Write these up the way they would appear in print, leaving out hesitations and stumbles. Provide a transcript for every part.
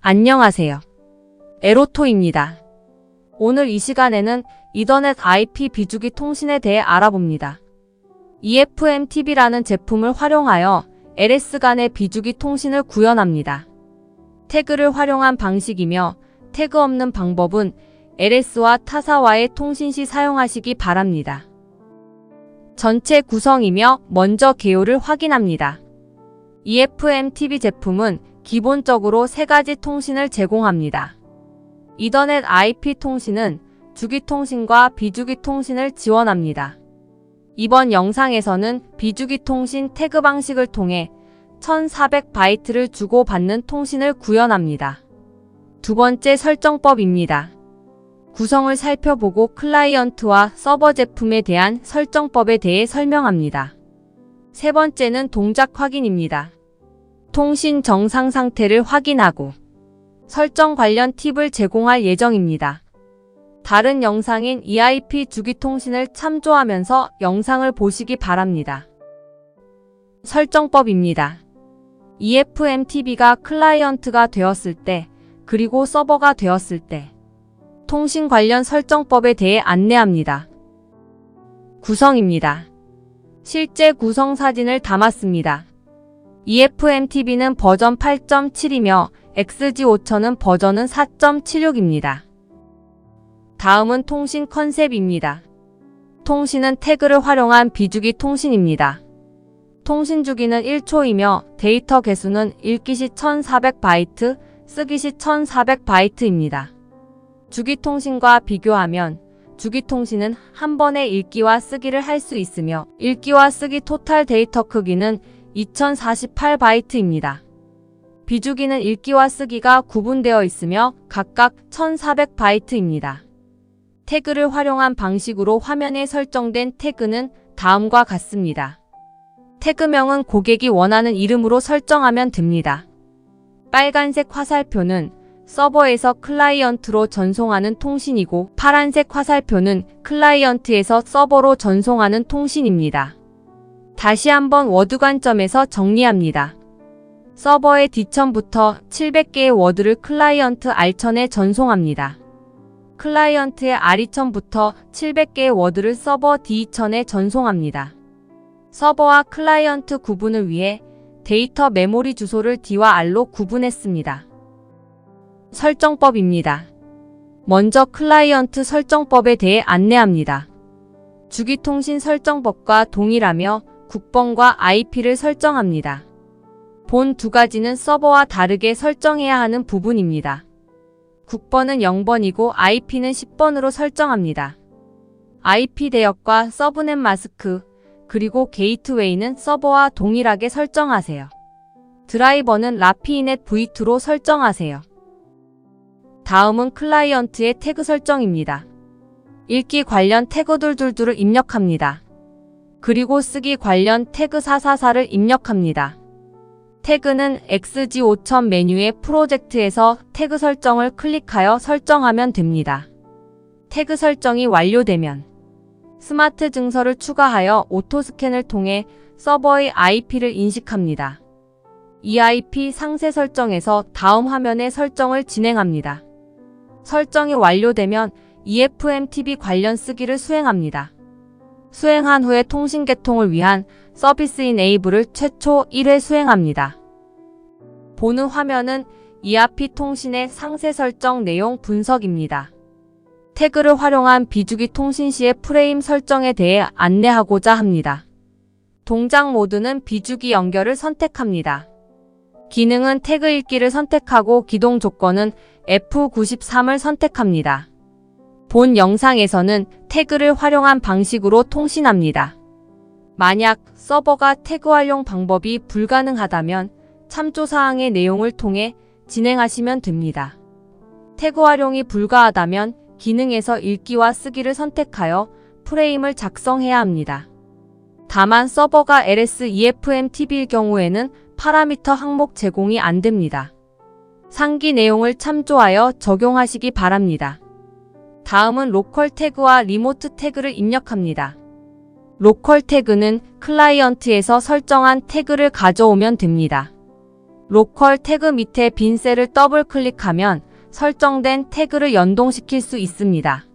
안녕하세요. 에로토입니다. 오늘 이 시간에는 이더넷 IP 비주기 통신에 대해 알아봅니다. EFMTV라는 제품을 활용하여 LS 간의 비주기 통신을 구현합니다. 태그를 활용한 방식이며 태그 없는 방법은 LS와 타사와의 통신 시 사용하시기 바랍니다. 전체 구성이며 먼저 개요를 확인합니다. EFMTV 제품은 기본적으로 3가지 통신을 제공합니다. 이더넷 IP 통신은 주기 통신과 비주기 통신을 지원합니다. 이번 영상에서는 비주기 통신 태그 방식을 통해 1400바이트를 주고받는 통신을 구현합니다. 두 번째 설정법입니다. 구성을 살펴보고 클라이언트와 서버 제품에 대한 설정법에 대해 설명합니다. 세 번째는 동작 확인입니다. 통신 정상 상태를 확인하고 설정 관련 팁을 제공할 예정입니다. 다른 영상인 EIP 주기 통신을 참조하면서 영상을 보시기 바랍니다. 설정법입니다. EFMTV가 클라이언트가 되었을 때, 그리고 서버가 되었을 때, 통신 관련 설정법에 대해 안내합니다. 구성입니다. 실제 구성 사진을 담았습니다. EFMTV는 버전 8.7이며 XG5000은 버전은 4.76입니다. 다음은 통신 컨셉입니다. 통신은 태그를 활용한 비주기 통신입니다. 통신 주기는 1초이며 데이터 개수는 읽기 시 1400바이트, 쓰기 시 1400바이트입니다. 주기 통신과 비교하면 주기 통신은 한 번에 읽기와 쓰기를 할 수 있으며 읽기와 쓰기 토탈 데이터 크기는 2048바이트입니다. 비주기는 읽기와 쓰기가 구분되어 있으며 각각 1400바이트입니다. 태그를 활용한 방식으로 화면에 설정된 태그는 다음과 같습니다. 태그명은 고객이 원하는 이름으로 설정하면 됩니다. 빨간색 화살표는 서버에서 클라이언트로 전송하는 통신이고 파란색 화살표는 클라이언트에서 서버로 전송하는 통신입니다. 다시 한번 워드 관점에서 정리합니다. 서버의 D천부터 700개의 워드를 클라이언트 R천에 전송합니다. 클라이언트의 R2천부터 700개의 워드를 서버 D천에 전송합니다. 서버와 클라이언트 구분을 위해 데이터 메모리 주소를 D와 R로 구분했습니다. 설정법입니다. 먼저 클라이언트 설정법에 대해 안내합니다. 주기통신 설정법과 동일하며 국번과 IP를 설정합니다. 본 두 가지는 서버와 다르게 설정해야 하는 부분입니다. 국번은 0번이고 IP는 10번으로 설정합니다. IP 대역과 서브넷 마스크, 그리고 게이트웨이는 서버와 동일하게 설정하세요. 드라이버는 라피넷 V2로 설정하세요. 다음은 클라이언트의 태그 설정입니다. 읽기 관련 태그 둘둘둘을 입력합니다. 그리고 쓰기 관련 태그 444를 입력합니다. 태그는 XG5000 메뉴의 프로젝트에서 태그 설정을 클릭하여 설정하면 됩니다. 태그 설정이 완료되면 스마트 증서를 추가하여 오토스캔을 통해 서버의 IP를 인식합니다. EIP 상세 설정에서 다음 화면의 설정을 진행합니다. 설정이 완료되면 EFMTV 관련 쓰기를 수행합니다. 수행한 후에 통신 개통을 위한 서비스 이네이블을 최초 1회 수행합니다. 보는 화면은 EIP 통신의 상세 설정 내용 분석입니다. 태그를 활용한 비주기 통신 시의 프레임 설정에 대해 안내하고자 합니다. 동작 모드는 비주기 연결을 선택합니다. 기능은 태그 읽기를 선택하고 기동 조건은 F93을 선택합니다. 본 영상에서는 태그를 활용한 방식으로 통신합니다. 만약 서버가 태그 활용 방법이 불가능하다면 참조사항의 내용을 통해 진행하시면 됩니다. 태그 활용이 불가하다면 기능에서 읽기와 쓰기를 선택하여 프레임을 작성해야 합니다. 다만 서버가 LS EFMTV일 경우에는 파라미터 항목 제공이 안 됩니다. 상기 내용을 참조하여 적용하시기 바랍니다. 다음은 로컬 태그와 리모트 태그를 입력합니다. 로컬 태그는 클라이언트에서 설정한 태그를 가져오면 됩니다. 로컬 태그 밑에 빈 셀을 더블 클릭하면 설정된 태그를 연동시킬 수 있습니다.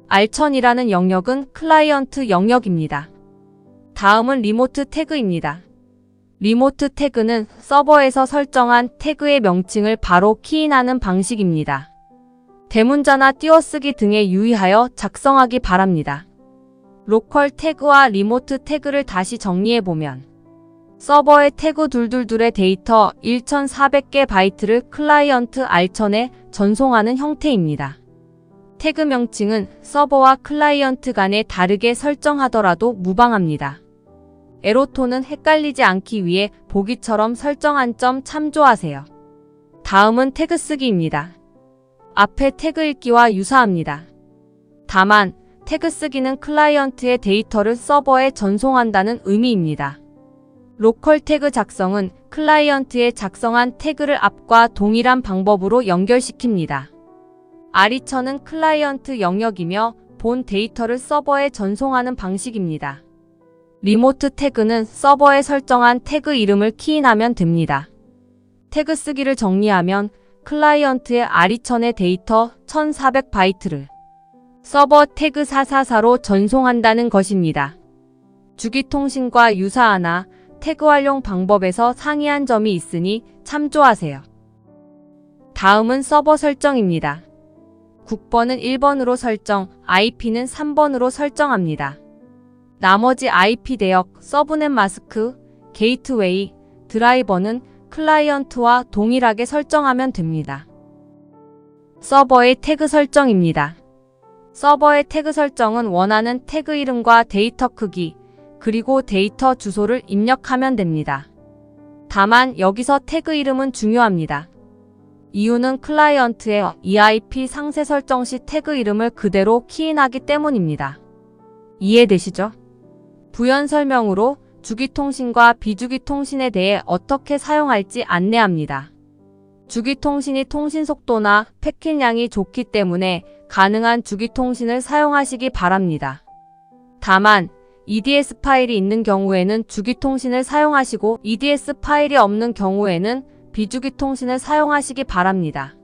R1000이라는 영역은 클라이언트 영역입니다. 다음은 리모트 태그입니다. 리모트 태그는 서버에서 설정한 태그의 명칭을 바로 키인하는 방식입니다. 대문자나 띄어쓰기 등에 유의하여 작성하기 바랍니다. 로컬 태그와 리모트 태그를 다시 정리해보면 서버의 태그 둘둘둘의 데이터 1400개 바이트를 클라이언트 R1000에 전송하는 형태입니다. 태그 명칭은 서버와 클라이언트 간에 다르게 설정하더라도 무방합니다. 에로톤은 헷갈리지 않기 위해 보기처럼 설정한 점 참조하세요. 다음은 태그 쓰기입니다. 앞에 태그 읽기와 유사합니다. 다만 태그 쓰기는 클라이언트의 데이터를 서버에 전송한다는 의미입니다. 로컬 태그 작성은 클라이언트에 작성한 태그를 앞과 동일한 방법으로 연결시킵니다. R2000은 클라이언트 영역이며 본 데이터를 서버에 전송하는 방식입니다. 리모트 태그는 서버에 설정한 태그 이름을 키인하면 됩니다. 태그 쓰기를 정리하면 클라이언트의 R2000의 데이터 1400바이트를 서버 태그 444로 전송한다는 것입니다. 주기통신과 유사하나 태그 활용 방법에서 상이한 점이 있으니 참조하세요. 다음은 서버 설정입니다. 국번은 1번으로 설정, IP는 3번으로 설정합니다. 나머지 IP 대역, 서브넷 마스크, 게이트웨이, 드라이버는 클라이언트와 동일하게 설정하면 됩니다. 서버의 태그 설정입니다. 서버의 태그 설정은 원하는 태그 이름과 데이터 크기, 그리고 데이터 주소를 입력하면 됩니다. 다만 여기서 태그 이름은 중요합니다. 이유는 클라이언트의 EIP 상세 설정 시 태그 이름을 그대로 키인하기 때문입니다. 이해되시죠? 부연 설명으로 주기통신과 비주기통신에 대해 어떻게 사용할지 안내합니다. 주기통신이 통신 속도나 패킷량이 좋기 때문에 가능한 주기통신을 사용하시기 바랍니다. 다만 EDS 파일이 있는 경우에는 주기통신을 사용하시고 EDS 파일이 없는 경우에는 비주기통신을 사용하시기 바랍니다.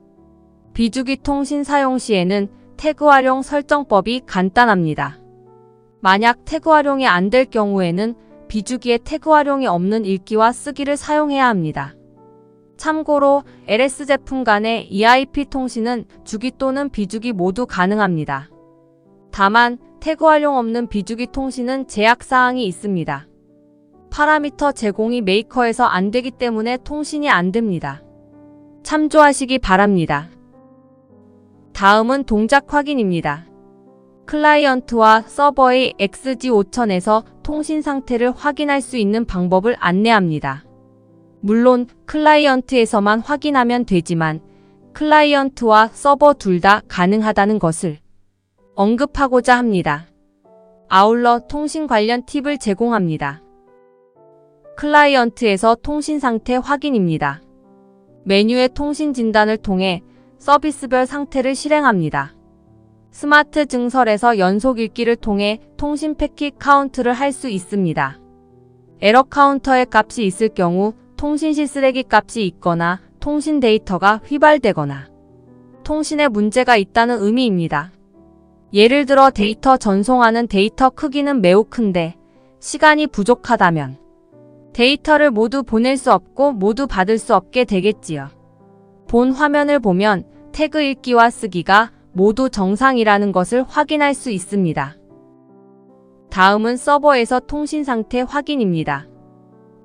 비주기통신 사용 시에는 태그 활용 설정법이 간단합니다. 만약 태그 활용이 안 될 경우에는 비주기에 태그 활용이 없는 읽기와 쓰기를 사용해야 합니다. 참고로 LS 제품 간의 EIP 통신은 주기 또는 비주기 모두 가능합니다. 다만 태그 활용 없는 비주기 통신은 제약사항이 있습니다. 파라미터 제공이 메이커에서 안 되기 때문에 통신이 안 됩니다. 참조하시기 바랍니다. 다음은 동작 확인입니다. 클라이언트와 서버의 XG5000에서 통신 상태를 확인할 수 있는 방법을 안내합니다. 물론 클라이언트에서만 확인하면 되지만 클라이언트와 서버 둘 다 가능하다는 것을 언급하고자 합니다. 아울러 통신 관련 팁을 제공합니다. 클라이언트에서 통신 상태 확인입니다. 메뉴의 통신 진단을 통해 서비스별 상태를 실행합니다. 스마트 증설에서 연속 읽기를 통해 통신 패킷 카운트를 할 수 있습니다. 에러 카운터의 값이 있을 경우 통신 시 쓰레기 값이 있거나 통신 데이터가 휘발되거나 통신에 문제가 있다는 의미입니다. 예를 들어 데이터 전송하는 데이터 크기는 매우 큰데 시간이 부족하다면 데이터를 모두 보낼 수 없고 모두 받을 수 없게 되겠지요. 본 화면을 보면 태그 읽기와 쓰기가 모두 정상이라는 것을 확인할 수 있습니다. 다음은 서버에서 통신 상태 확인입니다.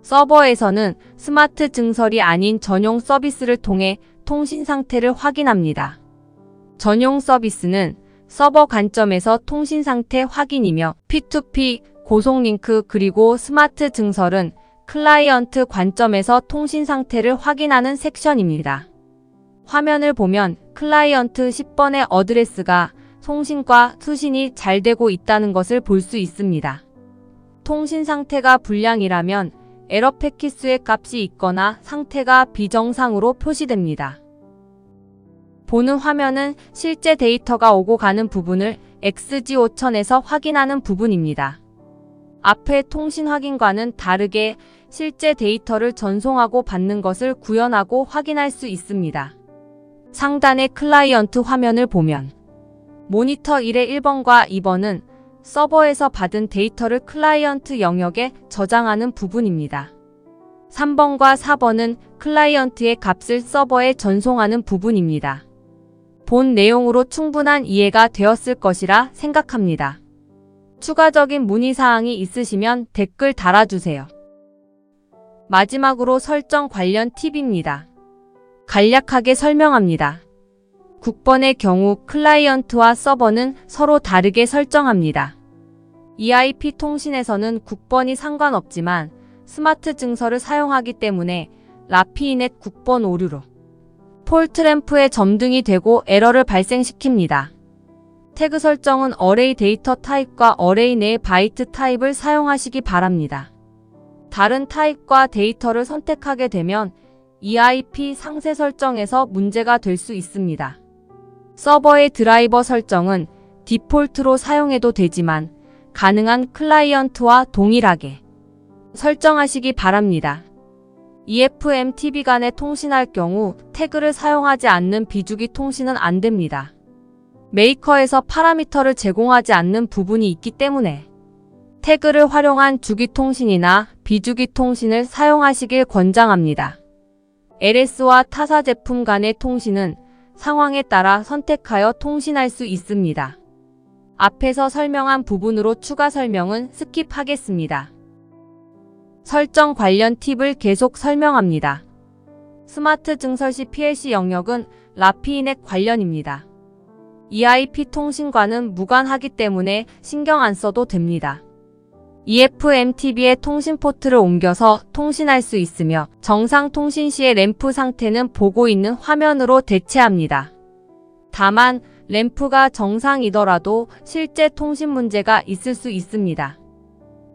서버에서는 스마트 증설이 아닌 전용 서비스를 통해 통신 상태를 확인합니다. 전용 서비스는 서버 관점에서 통신 상태 확인이며 P2P, 고속 링크 그리고 스마트 증설은 클라이언트 관점에서 통신 상태를 확인하는 섹션입니다. 화면을 보면 클라이언트 10번의 어드레스가 송신과 수신이 잘 되고 있다는 것을 볼 수 있습니다. 통신 상태가 불량이라면 에러 패킷 수의 값이 있거나 상태가 비정상으로 표시됩니다. 보는 화면은 실제 데이터가 오고 가는 부분을 XG5000에서 확인하는 부분입니다. 앞의 통신 확인과는 다르게 실제 데이터를 전송하고 받는 것을 구현하고 확인할 수 있습니다. 상단의 클라이언트 화면을 보면 모니터 1의 1번과 2번은 서버에서 받은 데이터를 클라이언트 영역에 저장하는 부분입니다. 3번과 4번은 클라이언트의 값을 서버에 전송하는 부분입니다. 본 내용으로 충분한 이해가 되었을 것이라 생각합니다. 추가적인 문의사항이 있으시면 댓글 달아주세요. 마지막으로 설정 관련 팁입니다. 간략하게 설명합니다. 국번의 경우 클라이언트와 서버는 서로 다르게 설정합니다. EIP 통신에서는 국번이 상관없지만 스마트 증서를 사용하기 때문에 라피이넷 국번 오류로 폴트램프에 점등이 되고 에러를 발생시킵니다. 태그 설정은 어레이 데이터 타입과 어레이 내의 바이트 타입을 사용하시기 바랍니다. 다른 타입과 데이터를 선택하게 되면 EIP 상세 설정에서 문제가 될 수 있습니다. 서버의 드라이버 설정은 디폴트로 사용해도 되지만 가능한 클라이언트와 동일하게 설정하시기 바랍니다. EFMTB 간에 통신할 경우 태그를 사용하지 않는 비주기 통신은 안 됩니다. 메이커에서 파라미터를 제공하지 않는 부분이 있기 때문에 태그를 활용한 주기 통신이나 비주기 통신을 사용하시길 권장합니다. LS와 타사 제품 간의 통신은 상황에 따라 선택하여 통신할 수 있습니다. 앞에서 설명한 부분으로 추가 설명은 스킵하겠습니다. 설정 관련 팁을 계속 설명합니다. 스마트 증설 시 PLC 영역은 라피이넷 관련입니다. EIP 통신과는 무관하기 때문에 신경 안 써도 됩니다. EFMTB의 통신 포트를 옮겨서 통신할 수 있으며 정상 통신 시의 램프 상태는 보고 있는 화면으로 대체합니다. 다만 램프가 정상이더라도 실제 통신 문제가 있을 수 있습니다.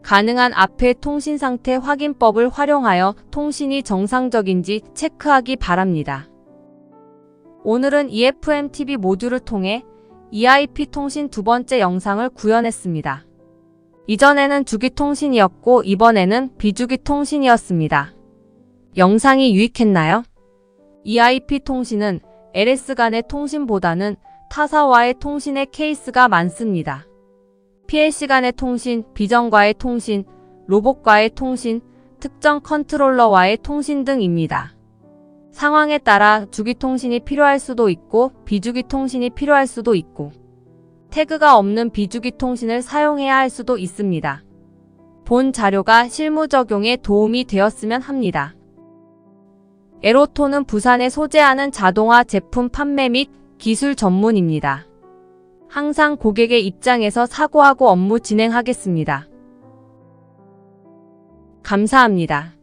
가능한 앞의 통신 상태 확인법을 활용하여 통신이 정상적인지 체크하기 바랍니다. 오늘은 EFMTB 모듈을 통해 EIP 통신 두 번째 영상을 구현했습니다. 이전에는 주기 통신이었고 이번에는 비주기 통신이었습니다. 영상이 유익했나요? EIP 통신은 LS 간의 통신보다는 타사와의 통신의 케이스가 많습니다. PLC 간의 통신, 비전과의 통신, 로봇과의 통신, 특정 컨트롤러와의 통신 등입니다. 상황에 따라 주기 통신이 필요할 수도 있고 비주기 통신이 필요할 수도 있고 태그가 없는 비주기 통신을 사용해야 할 수도 있습니다. 본 자료가 실무 적용에 도움이 되었으면 합니다. 에로토는 부산에 소재하는 자동화 제품 판매 및 기술 전문입니다. 항상 고객의 입장에서 사고하고 업무 진행하겠습니다. 감사합니다.